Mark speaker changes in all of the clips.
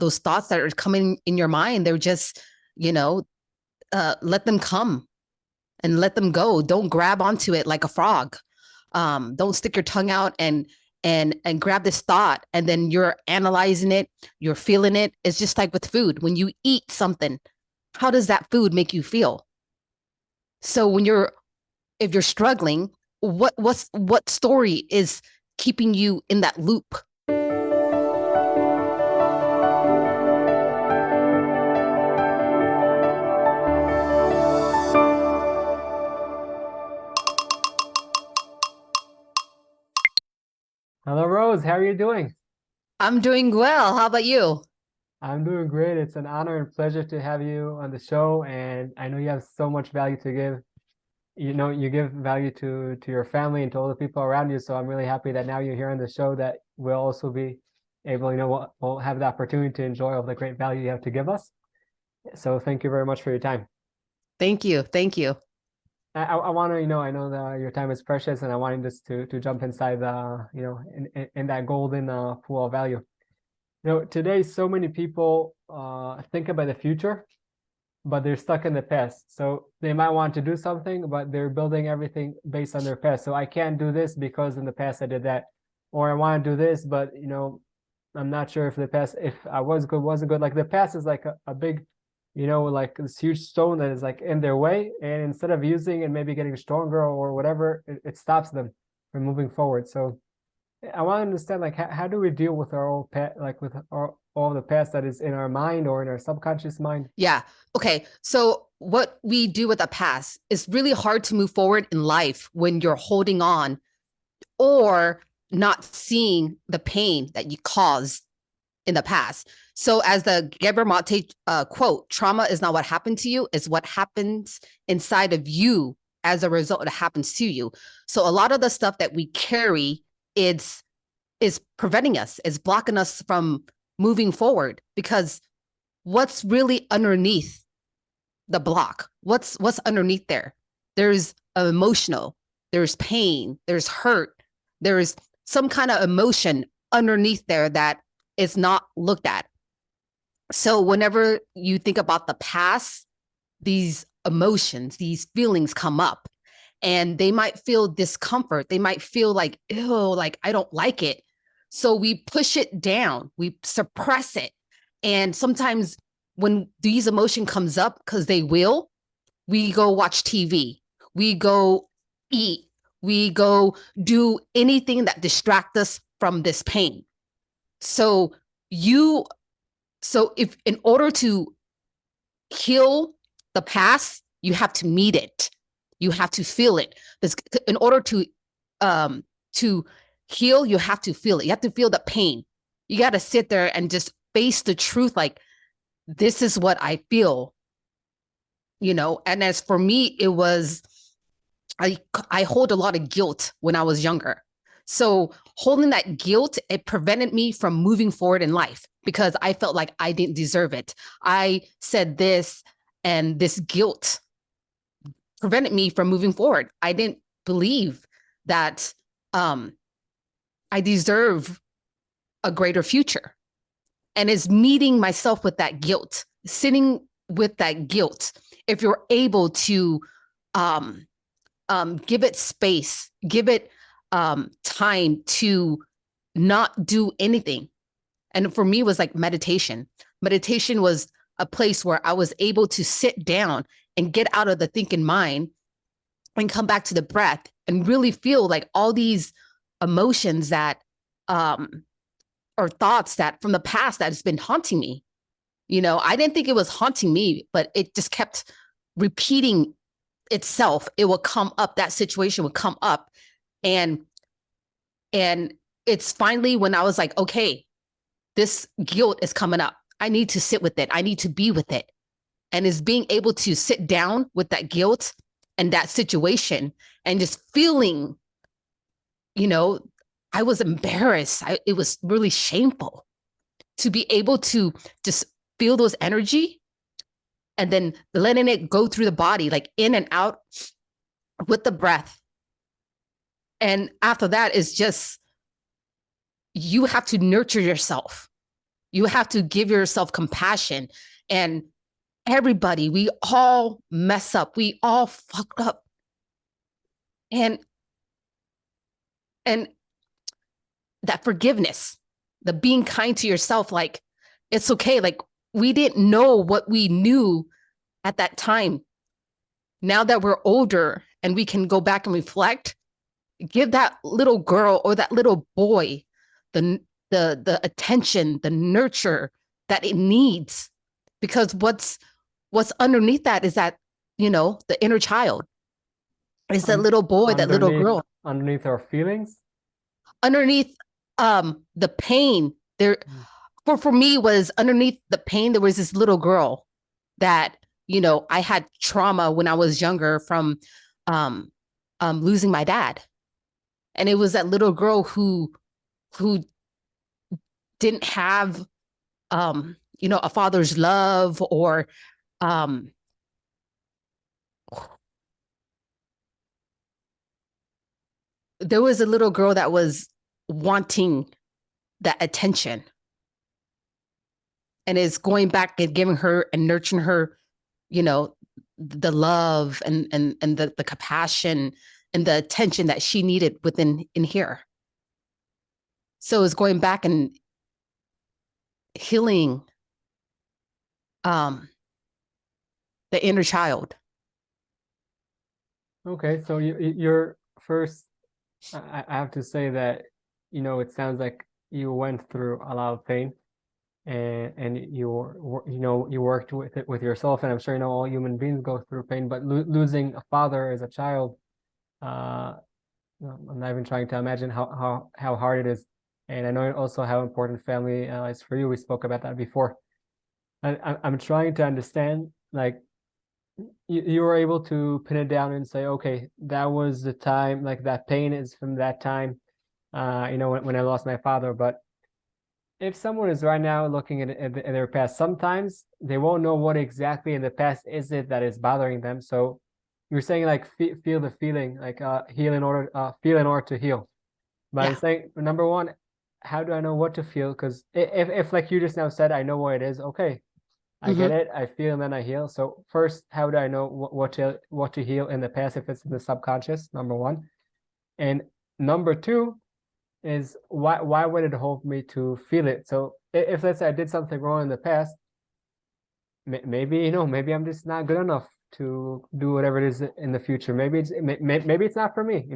Speaker 1: those thoughts that are coming in your mind, they're just, you know, let them come and let them go. Don't grab onto it like a frog. Don't stick your tongue out and grab this thought and then you're analyzing it, you're feeling it. It's just like with food. When you eat something, how does that food make you feel? So if you're struggling, what story is keeping you in that loop?
Speaker 2: Hello, Rose. How are you doing?
Speaker 1: I'm doing well. How about you?
Speaker 2: I'm doing great. It's an honor and pleasure to have you on the show, and I know you have so much value to give. You know, you give value to your family and to all the people around you. So I'm really happy that now you're here on the show that we'll also be able, we'll have the opportunity to enjoy all the great value you have to give us. So thank you very much for your time.
Speaker 1: Thank you. Thank you.
Speaker 2: I want to, I know that your time is precious, and I wanted just to jump inside in that golden pool of value. Today so many people think about the future, but they're stuck in the past. So they might want to do something, but they're building everything based on their past. So I can't do this because in the past I did that, or I want to do this, but I'm not sure if the past, if I was good, wasn't good. Like the past is like a big, like this huge stone that is like in their way, and instead of using and maybe getting stronger or whatever, it stops them from moving forward. So I want to understand, like, how do we deal with our old past, like with all the past that is in our mind or in our subconscious mind?
Speaker 1: Yeah. Okay. So what we do with the past is really hard to move forward in life when you're holding on or not seeing the pain that you caused in the past. So as the Geber Mate quote, trauma is not what happened to you, it's what happens inside of you as a result that happens to you. So a lot of the stuff that we carry it's is preventing us, is blocking us from moving forward because what's really underneath the block? What's underneath there? There's emotional, there's pain, there's hurt, there's some kind of emotion underneath there that is not looked at. So whenever you think about the past, these emotions, these feelings come up and they might feel discomfort. They might feel like, ew, like I don't like it. So we push it down, we suppress it. And sometimes when these emotion comes up, because they will, we go watch TV, we go eat, we go do anything that distract us from this pain. So you, so if in order to heal the past, you have to meet it. You have to feel it. Because in order to heal, you have to feel it. You have to feel the pain. You got to sit there and just face the truth. Like, this is what I feel, And as for me, it was I hold a lot of guilt when I was younger. So holding that guilt, it prevented me from moving forward in life because I felt like I didn't deserve it. I said this, and this guilt prevented me from moving forward. I didn't believe that um, I deserve a greater future. And it's meeting myself with that guilt, sitting with that guilt. If you're able to um, give it space, give it time to not do anything. And for me, it was like meditation. Meditation was a place where I was able to sit down and get out of the thinking mind and come back to the breath and really feel like all these emotions that um or thoughts that from the past that has been haunting me. I didn't think it was haunting me, but it just kept repeating itself. It will come up, that situation would come up. And and it's finally when I was like, okay, this guilt is coming up. I need to sit with it. I need to be with it. And is being able to sit down with that guilt and that situation and just feeling, you know, I was embarrassed. It was really shameful to be able to just feel those energy and then letting it go through the body, like in and out with the breath. And after that is just, you have to nurture yourself. You have to give yourself compassion. And everybody, we all mess up. We all fuck up. And and that forgiveness, the being kind to yourself, like it's okay. Like we didn't know what we knew at that time. Now that we're older and we can go back and reflect, give that little girl or that little boy the the attention, the nurture that it needs. Because what's underneath that is that, the inner child. Is that little boy, that little
Speaker 2: Underneath
Speaker 1: girl.
Speaker 2: underneath our feelings.
Speaker 1: Underneath the pain there,
Speaker 2: Mm.
Speaker 1: for me, was underneath the pain, there was this little girl that, I had trauma when I was younger from um losing my dad. And it was that little girl who didn't have a father's love, or um there was a little girl that was wanting that attention, and is going back and giving her and nurturing her, the love and the compassion and the attention that she needed within in here. So it's going back and healing um the inner child.
Speaker 2: Okay, so you're first. I have to say that, it sounds like you went through a lot of pain, and you worked with it with yourself, and I'm sure all human beings go through pain, but losing a father as a child, uh, I'm not even trying to imagine how hard it is. And I know also how important family is for you. We spoke about that before. I'm trying to understand, like, you were able to pin it down and say, okay, that was the time, like that pain is from that time, when I lost my father. But if someone is right now looking at their past, sometimes they won't know what exactly in the past is it that is bothering them. So you're saying, like, feel the feeling, like feel in order to heal. But I'm
Speaker 1: Yeah.
Speaker 2: saying, number one, how do I know what to feel? Because if like you just now said, I know what it is. Okay, I get
Speaker 1: Mm-hmm.
Speaker 2: it. I feel and then I heal. So first, how do I know what to heal in the past if it's in the subconscious? Number one, and number two is, why would it hold me to feel it? So if let's say I did something wrong in the past, maybe maybe I'm just not good enough to do whatever it is in the future. Maybe it's not for me.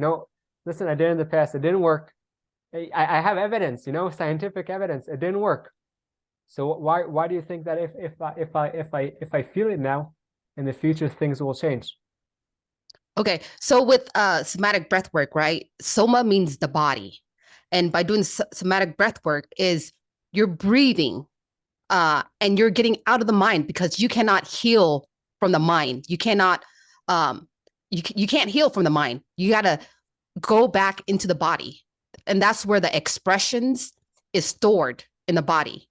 Speaker 2: Listen, I did it in the past. It didn't work. I have evidence. Scientific evidence. It didn't work. So why do you think that if I feel it now, in the future things will change?
Speaker 1: Okay. So with somatic breath work, right? Soma means the body. And by doing somatic breath work is you're breathing, and you're getting out of the mind, because you cannot heal from the mind. You cannot you can't heal from the mind. You got to go back into the body. And that's where the expressions is stored in the body.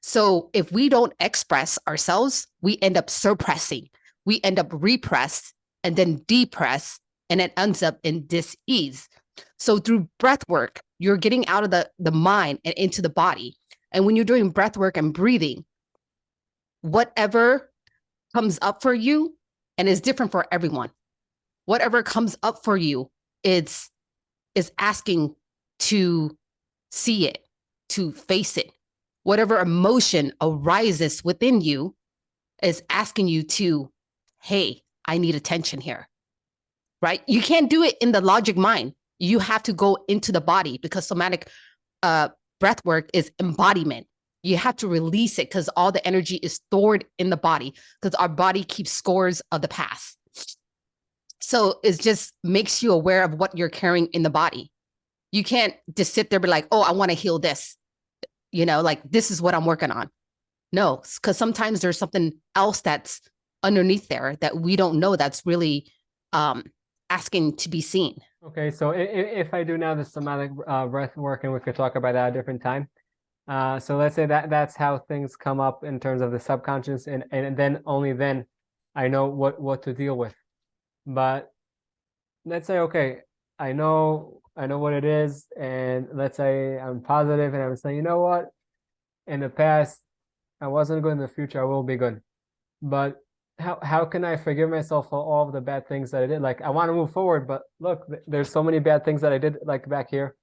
Speaker 1: So if we don't express ourselves, we end up suppressing. We end up repressed and then depress, and it ends up in dis-ease. So through breath work, you're getting out of the mind and into the body. And when you're doing breath work and breathing, whatever comes up for you, and is different for everyone, whatever comes up for you, it's is asking to see it, to face it. Whatever emotion arises within you is asking you to, hey, I need attention here, right? You can't do it in the logic mind. You have to go into the body, because somatic breath work is embodiment. You have to release it, because all the energy is stored in the body, because our body keeps scores of the past. So it just makes you aware of what you're carrying in the body. You can't just sit there and be like, oh, I want to heal this, like this is what I'm working on. No, because sometimes there's something else that's underneath there that we don't know, that's really um, asking to be seen.
Speaker 2: Okay, so if I do now the somatic breath work, and we could talk about that at a different time. So let's say that's how things come up in terms of the subconscious, and then only then I know what to deal with. But let's say, okay, I know what it is, and let's say I'm positive, and I'm saying, you know what? in the past I wasn't good, in the future I will be good. But how can I forgive myself for all of the bad things that I did? Like I want to move forward, but look, there's so many bad things that I did like back here.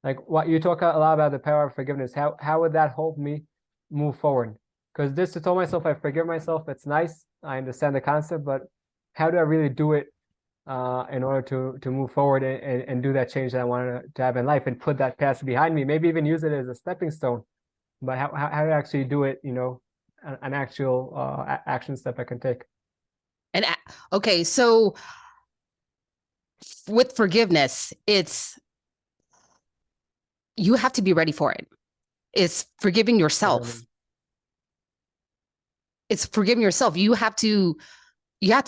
Speaker 2: Like what you talk a lot about the power of forgiveness. How would that help me move forward? Because just to tell myself I forgive myself, it's nice. I understand the concept, but how do I really do it in order to move forward and do that change that I wanted to have in life and put that past behind me? Maybe even use it as a stepping stone. But how to actually do it? An actual action step I can take.
Speaker 1: And okay, so with forgiveness, it's you have to be ready for it. It's forgiving yourself. It's forgiving yourself. You have to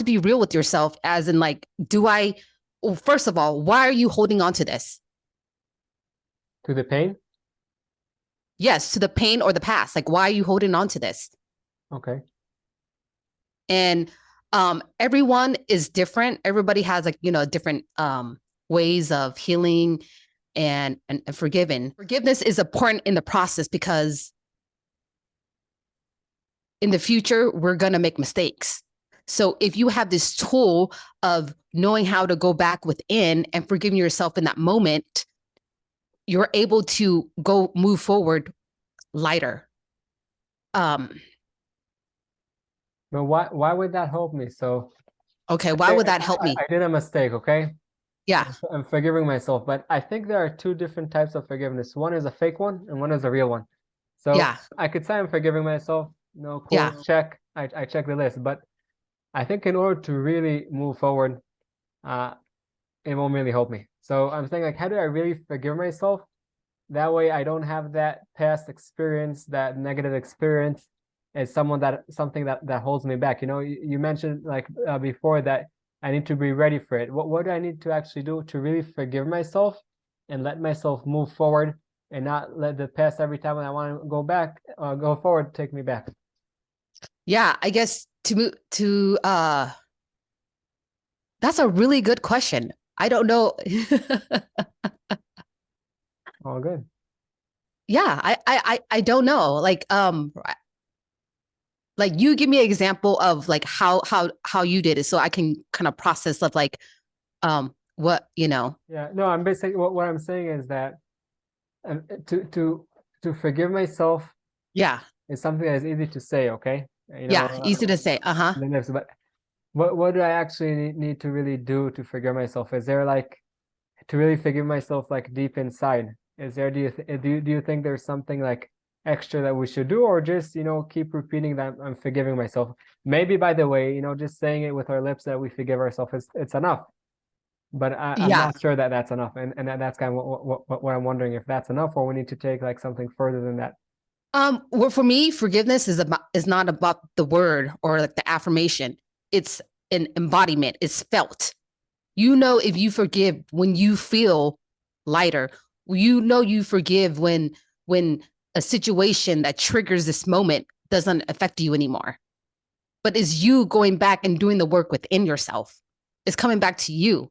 Speaker 1: be real with yourself, as in like, well, first of all, why are you holding on to this?
Speaker 2: To the pain?
Speaker 1: Yes, to the pain or the past. Like, why are you holding on to this?
Speaker 2: Okay.
Speaker 1: And everyone is different. Everybody has like, different ways of healing and forgiving. Forgiveness is important in the process because in the future, we're going to make mistakes. So if you have this tool of knowing how to go back within and forgiving yourself in that moment, you're able to move forward lighter.
Speaker 2: But why would that help me? So
Speaker 1: Okay, why would that help me?
Speaker 2: I did a mistake, okay?
Speaker 1: Yeah.
Speaker 2: I'm forgiving myself, but I think there are two different types of forgiveness. One is a fake one and one is a real one. So
Speaker 1: Yeah.
Speaker 2: I could say I'm forgiving myself. No, cool,
Speaker 1: Yeah.
Speaker 2: check. I check the list. But I think in order to really move forward, it won't really help me. So I'm saying like, how do I really forgive myself? That way I don't have that past experience, that negative experience as something that holds me back. You mentioned like before that I need to be ready for it. What do I need to actually do to really forgive myself and let myself move forward and not let the past every time when I want to go forward, take me back?
Speaker 1: Yeah, I guess that's a really good question. I don't know.
Speaker 2: All good.
Speaker 1: Yeah, I don't know. Like you give me an example of like how you did it so I can kind of process of like what.
Speaker 2: Yeah, no, I'm basically what I'm saying is that to forgive myself
Speaker 1: Yeah.
Speaker 2: is something that is easy to say, okay?
Speaker 1: Yeah, easy to say. Uh-huh.
Speaker 2: The lips, but what do I actually need to really do to forgive myself? Is there like to really forgive myself like deep inside? Is there do you think there's something like extra that we should do, or just keep repeating that I'm forgiving myself? Maybe by the way, just saying it with our lips that we forgive ourselves is it's enough. But I'm
Speaker 1: Yeah.
Speaker 2: not sure that that's enough, and that's kind of what I'm wondering, if that's enough or we need to take like something further than that.
Speaker 1: Well, for me, forgiveness is not about the word or like the affirmation. It's an embodiment. It's felt. If you forgive when you feel lighter. You forgive when a situation that triggers this moment doesn't affect you anymore. But is you going back and doing the work within yourself. It's coming back to you.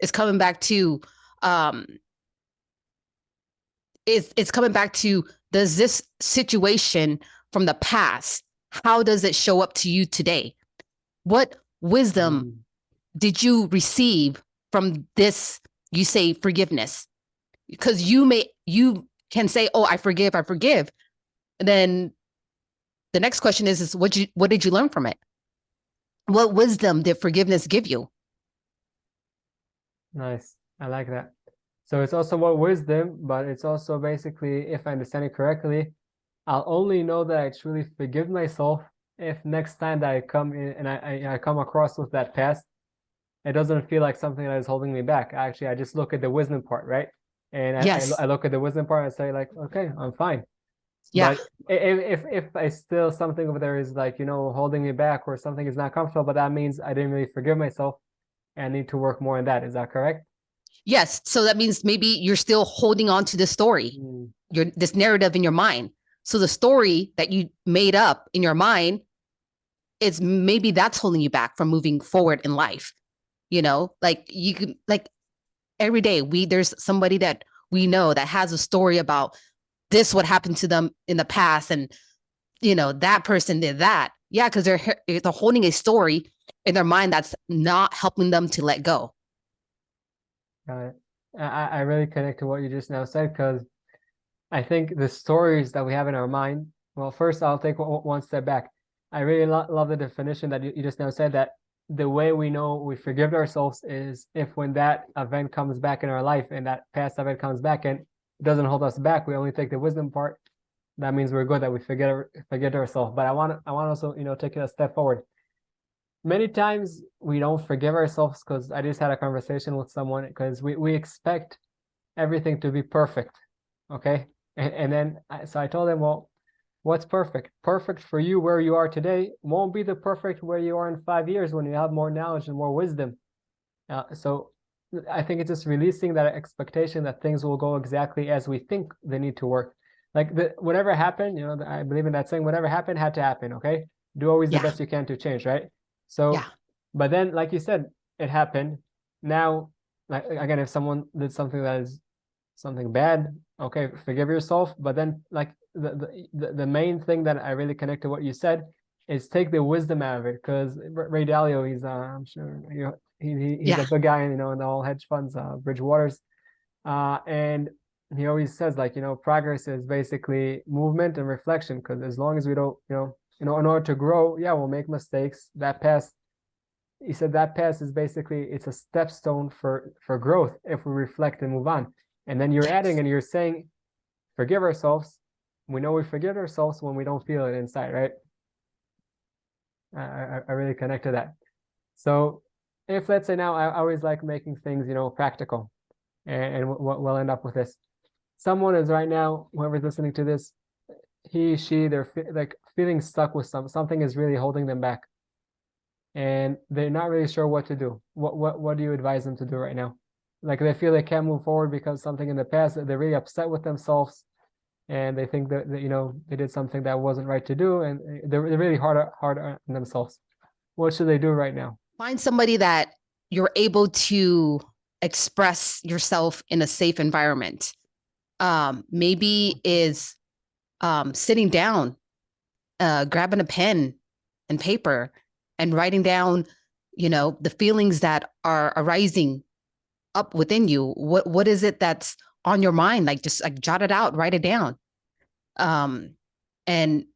Speaker 1: It's coming back to um it's coming back to, does this situation from the past, how does it show up to you today? What wisdom
Speaker 2: Mm.
Speaker 1: did you receive from this, you say, forgiveness? Because you can say, oh, I forgive. And then the next question is what did you learn from it? What wisdom did forgiveness give you?
Speaker 2: Nice. I like that. So it's also about wisdom, but it's also basically, if I understand it correctly, I'll only know that I truly forgive myself if next time that I come in and I come across with that past, it doesn't feel like something that is holding me back. Actually, I just look at the wisdom part, right? And
Speaker 1: Yes.
Speaker 2: I look at the wisdom part and say like, okay, I'm fine.
Speaker 1: Yeah.
Speaker 2: But if I still something over there is like, holding me back or something is not comfortable, but that means I didn't really forgive myself and I need to work more on that. Is that correct?
Speaker 1: Yes. So that means maybe you're still holding on to the story,
Speaker 2: Mm.
Speaker 1: this narrative in your mind. So the story that you made up in your mind is maybe that's holding you back from moving forward in life. Like you can, like every day there's somebody that we know that has a story about this would happen to them in the past, and that person did that. Yeah, because they're holding a story in their mind that's not helping them to let go.
Speaker 2: Got it. I really connect to what you just now said, because I think the stories that we have in our mind. Well, first I'll take one step back. I really love the definition that you just now said, that the way we know we forgive ourselves is if when that event comes back in our life and that past event comes back and it doesn't hold us back, we only take the wisdom part. That means we're good, that we forget ourselves. But I want also take it a step forward. Many times we don't forgive ourselves, because I just had a conversation with someone, because we expect everything to be perfect, okay? And then so I told him, well, what's perfect? Perfect for you where you are today won't be the perfect where you are in 5 years, when you have more knowledge and more wisdom. So I think it's just releasing that expectation that things will go exactly as we think they need to work. Like whatever happened, I believe in that saying, whatever happened had to happen, okay? Do always the
Speaker 1: Yeah.
Speaker 2: best you can to change, right? So,
Speaker 1: Yeah.
Speaker 2: but then, like you said, it happened. Now, like again, if someone did something that is something bad, okay, forgive yourself. But then, like the main thing that I really connect to what you said is take the wisdom out of it. Because Ray Dalio, he's I'm sure he's
Speaker 1: Yeah.
Speaker 2: a big guy, in the whole hedge funds, Bridgewaters, and he always says, like, progress is basically movement and reflection. Because as long as we don't, in order to grow, yeah, we'll make mistakes. That past, he said, that past is basically, it's a stepstone for growth if we reflect and move on. And then you're adding
Speaker 1: Yes.
Speaker 2: and you're saying, forgive ourselves. We know we forgive ourselves when we don't feel it inside, right? I really connect to that. So if, let's say, now I always like making things, practical, and we'll end up with this. Someone is right now, whoever's listening to this, he, she, they're like feeling stuck with something is really holding them back, and they're not really sure what to do. What do you advise them to do right now? Like, they feel they can't move forward because something in the past, they're really upset with themselves, and they think that they did something that wasn't right to do, and they're really hard on themselves. What should they do right now?
Speaker 1: Find somebody that you're able to express yourself in a safe environment. Maybe is sitting down, grabbing a pen and paper and writing down, the feelings that are arising up within you. What is it that's on your mind? Like, just like jot it out, write it down, um, and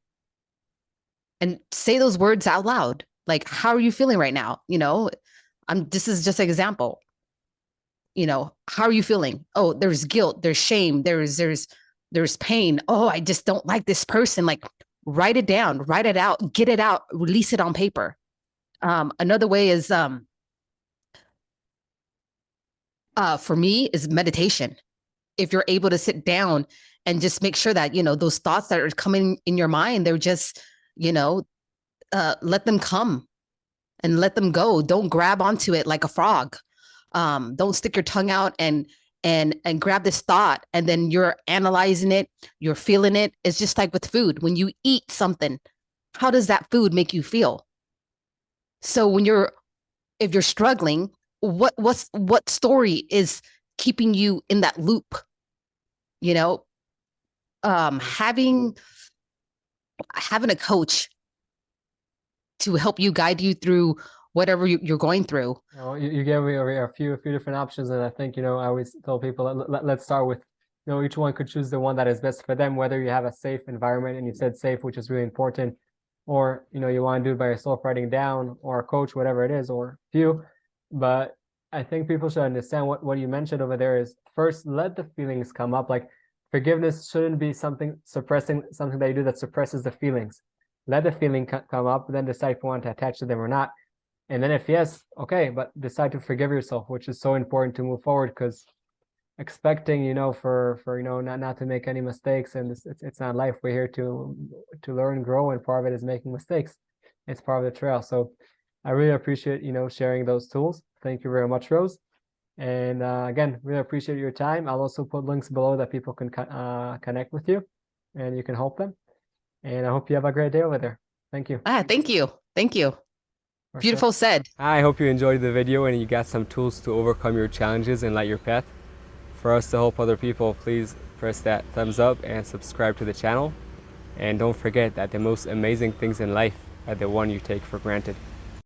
Speaker 1: say those words out loud. Like, how are you feeling right now? This is just an example. How are you feeling? Oh, there's guilt, there's shame, there's pain. Oh, I just don't like this person. Like, write it down, write it out, get it out, release it on paper. Another way is for me is meditation. If you're able to sit down and just make sure that those thoughts that are coming in your mind, they're just let them come and let them go. Don't grab onto it like a frog. Don't stick your tongue out and grab this thought and then you're analyzing it, you're feeling it. It's just like with food. When you eat something, how does that food make you feel? So if you're struggling, what story is keeping you in that loop? You know, having a coach to help you guide you through whatever you're going through.
Speaker 2: You gave me a few different options, and I think, I always tell people, let's start with, each one could choose the one that is best for them, whether you have a safe environment, and you said safe, which is really important, or you want to do it by yourself, writing down, or a coach, whatever it is, or few. But I think people should understand what you mentioned over there is, first, let the feelings come up. Like, forgiveness shouldn't be something that you do that suppresses the feelings. Let the feeling come up, then decide if you want to attach to them or not. And then if yes, okay, but decide to forgive yourself, which is so important to move forward, because expecting, for not to make any mistakes, and it's not life. We're here to learn, grow, and part of it is making mistakes. It's part of the trail. So I really appreciate, sharing those tools. Thank you very much, Rose. And again, really appreciate your time. I'll also put links below that people can connect with you and you can help them. And I hope you have a great day over there. Thank you.
Speaker 1: Thank you. Thank you.
Speaker 2: For
Speaker 1: Beautiful
Speaker 2: sure.
Speaker 1: said.
Speaker 2: I hope you enjoyed the video and you got some tools to overcome your challenges and light your path. For us to help other people, please
Speaker 3: press that thumbs up and subscribe to the channel. And don't forget that the most amazing things in life are the one you take for granted.